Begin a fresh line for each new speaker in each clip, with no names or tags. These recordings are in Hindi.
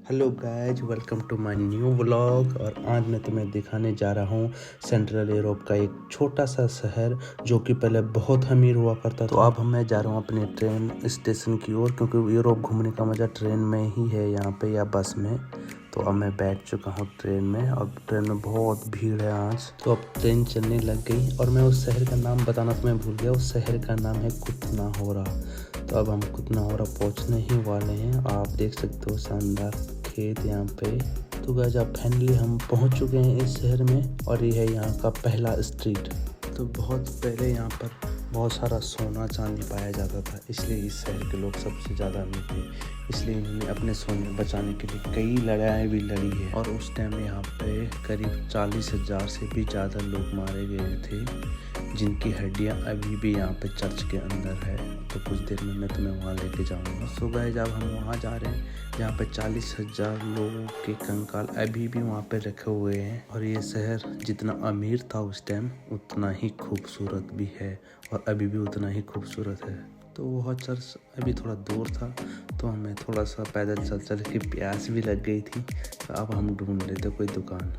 Hello guys, welcome to my new vlog. और आज मैं तुम्हें दिखाने जा रहा हूँ सेंट्रल यूरोप का एक छोटा सा शहर जो कि पहले बहुत अमीर हुआ करता था। तो अब मैं जा रहा हूँ अपने ट्रेन स्टेशन की ओर, क्योंकि यूरोप घूमने का मज़ा ट्रेन में ही है यहाँ पे या बस में। तो अब मैं बैठ चुका हूँ ट्रेन में। अब ट्रेन में बहुत भीड़ है आज। तो अब ट्रेन चलने लग गई और मैं उस शहर का नाम बताना तुम्हें भूल गया। उस शहर का नाम है कुतनाहोरा। तो अब हम कुतनाहोरा पहुँचने ही वाले हैं। आप देख सकते हो शानदार खेत यहाँ पे। तो गाइस अब फाइनली हम पहुँच चुके हैं इस शहर में और ये है यहाँ का पहला स्ट्रीट। तो बहुत पहले यहाँ पर बहुत सारा सोना चांदी पाया जाता था, इसलिए इस शहर के लोग सबसे ज़्यादा अमीर थे। इसलिए इन्होंने अपने सोने बचाने के लिए कई लड़ाइयाँ भी लड़ी है। और उस टाइम यहाँ पे करीब 40,000 से भी ज़्यादा लोग मारे गए थे, जिनकी हड्डियाँ अभी भी यहाँ पे चर्च के अंदर है। तो कुछ देर में मैं तुम्हें वहाँ लेके जाऊँगा। सो गाइस अब हम वहाँ जा रहे हैं जहाँ पे 40,000 लोगों के कंकाल अभी भी वहाँ पे रखे हुए हैं। और ये शहर जितना अमीर था उस टाइम उतना ही खूबसूरत भी है और अभी भी उतना ही खूबसूरत है। तो वह चर्च अभी थोड़ा दूर था, तो हमें थोड़ा सा पैदल चल चल के प्यास भी लग गई थी। तो अब हम ढूंढ रहे थे कोई दुकान।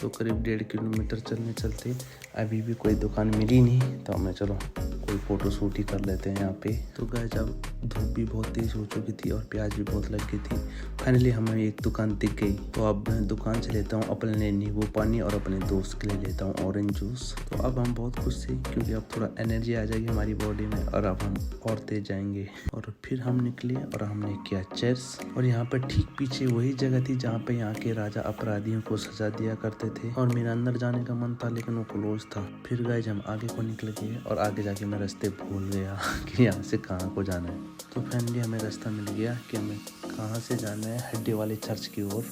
तो करीब 1.5 किलोमीटर चलने चलते अभी भी कोई दुकान मिली नहीं। तो हमें चलो कोई फ़ोटो शूट ही कर लेते हैं यहाँ पे। तो गाइस जब धूप भी बहुत तेज़ हो चुकी थी और प्याज भी बहुत लग गई थी, फाइनली हमें एक दुकान दिख गई। तो अब मैं दुकान से लेता हूँ अपने लिए नींबू पानी और अपने दोस्त के लिए लेता हूँ ऑरेंज जूस। तो अब हम बहुत खुश थे क्योंकि अब थोड़ा एनर्जी आ जाएगी हमारी बॉडी में और अब हम और तेज जाएंगे। और फिर हम निकले और हमने किया चेयर्स। और यहाँ पर ठीक पीछे वही जगह थी जहाँ पे यहाँ के राजा अपराधियों को सजा दिया करते थे। और मेरा अंदर जाने का मन था लेकिन वो क्लोज था। फिर गाइस हम आगे को निकल गए और आगे जाके मैं रास्ते भूल गया कि यहाँ से कहाँ को जाना है। तो फाइनली हमें रास्ता मिल गया कि हमें कहाँ से जाना है, हड्डी वाली चर्च की ओर।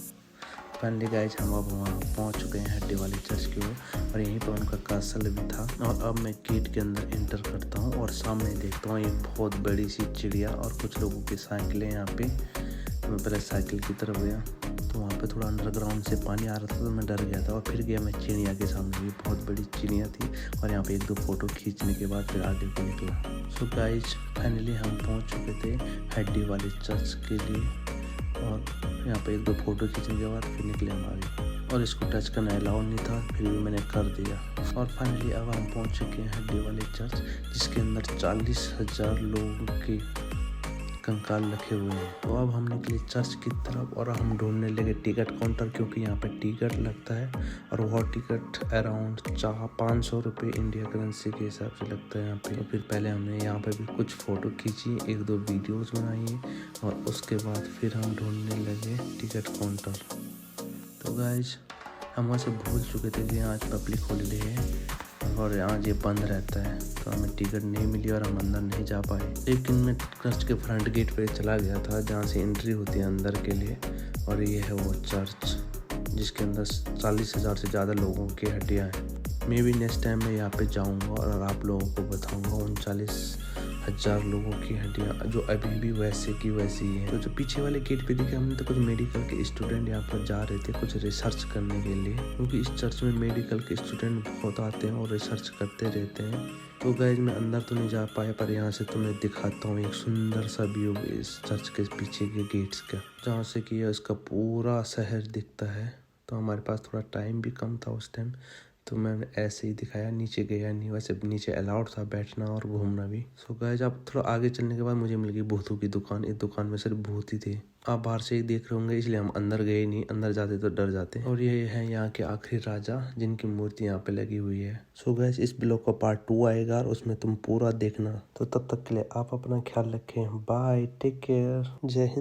फाइनली गाइस हम अब वहाँ पहुँच चुके हैं हड्डी वाली चर्च की ओर और यहीं पर उनका कासल भी था। और अब मैं गेट के अंदर एंटर करता हूँ और सामने देखता हूँ एक बहुत बड़ी सी चिड़िया और कुछ लोगों की साइकिलें यहाँ पे। तो मैं पहले साइकिल की तरफ गया तो वहाँ पे थोड़ा अंडरग्राउंड से पानी आ रहा था, तो मैं डर गया था। और फिर गया मैं चिड़िया के सामने, भी बहुत बड़ी चिड़िया थी। और यहाँ पे 1-2 फ़ोटो खींचने के बाद फिर आगे को निकला। सो गाइस फाइनली हम पहुँच चुके थे हड्डी वाले चर्च के लिए। और यहाँ पे 1-2 फ़ोटो खींचने के बाद फिर निकले हम आगे। और इसको टच करना अलाउ नहीं था, फिर भी मैंने कर दिया। और फाइनली अब हम पहुँच चुके हैं हड्डी वाले चर्च, जिसके अंदर 40,000 लोगों की कंकाल रखे हुए हैं। तो अब हम निकले चर्च की तरफ और हम ढूंढने लगे टिकट काउंटर, क्योंकि यहाँ पे टिकट लगता है। और वह टिकट अराउंड 500 रुपये इंडिया करेंसी के हिसाब से लगता है यहाँ पे। तो फिर पहले हमने यहाँ पे भी कुछ फ़ोटो खींची, 1-2 वीडियोस बनाई और उसके बाद फिर हम ढूंढने लगे टिकट काउंटर। तो गाइस हम वहाँ से भूल चुके थे कि आज पब्लिक हॉलीडे है और आज ये बंद रहता है। तो हमें टिकट नहीं मिली और हम अंदर नहीं जा पाए। लेकिन मैं चर्च के फ्रंट गेट पे चला गया था जहाँ से एंट्री होती है अंदर के लिए। और ये है वो चर्च जिसके अंदर 40,000 से ज़्यादा लोगों की हड्डियाँ हैं। मैं भी नेक्स्ट टाइम मैं यहाँ पे जाऊँगा और आप लोगों को बताऊँगा उन 40,000 लोगों की हड्डियाँ जो अभी भी वैसे की वैसी ही हैं। तो जो पीछे वाले गेट पे दिखे हमने, तो कुछ मेडिकल के स्टूडेंट यहाँ पर जा रहे थे कुछ रिसर्च करने के लिए, क्योंकि इस चर्च में मेडिकल के स्टूडेंट बहुत आते हैं और रिसर्च करते रहते हैं। तो गाइस मैं अंदर तो नहीं जा पाया, पर यहाँ से तुम्हें दिखाता हूँ एक सुंदर सा व्यू इस चर्च के पीछे के गेट्स का, जहाँ से कि इसका पूरा शहर दिखता है। तो हमारे पास थोड़ा टाइम भी कम था उस टाइम, तो मैंने ऐसे ही दिखाया, नीचे गया नहीं। वैसे नीचे अलाउड था बैठना और घूमना भी। सो गाइस अब थोड़ा आगे चलने के बाद मुझे मिल गई भूतों की दुकान। इस दुकान में सिर्फ भूत ही थे। आप बाहर से ही देख रहे होंगे, इसलिए हम अंदर गए नहीं, अंदर जाते तो डर जाते। और ये है यहाँ के आखिरी राजा जिनकी मूर्ति यहाँ पे लगी हुई है। सो गाइस इस ब्लॉग का पार्ट 2 आएगा और उसमें तुम पूरा देखना। तो तब तक के लिए आप अपना ख्याल रखें। बाय, टेक केयर, जय हिंद।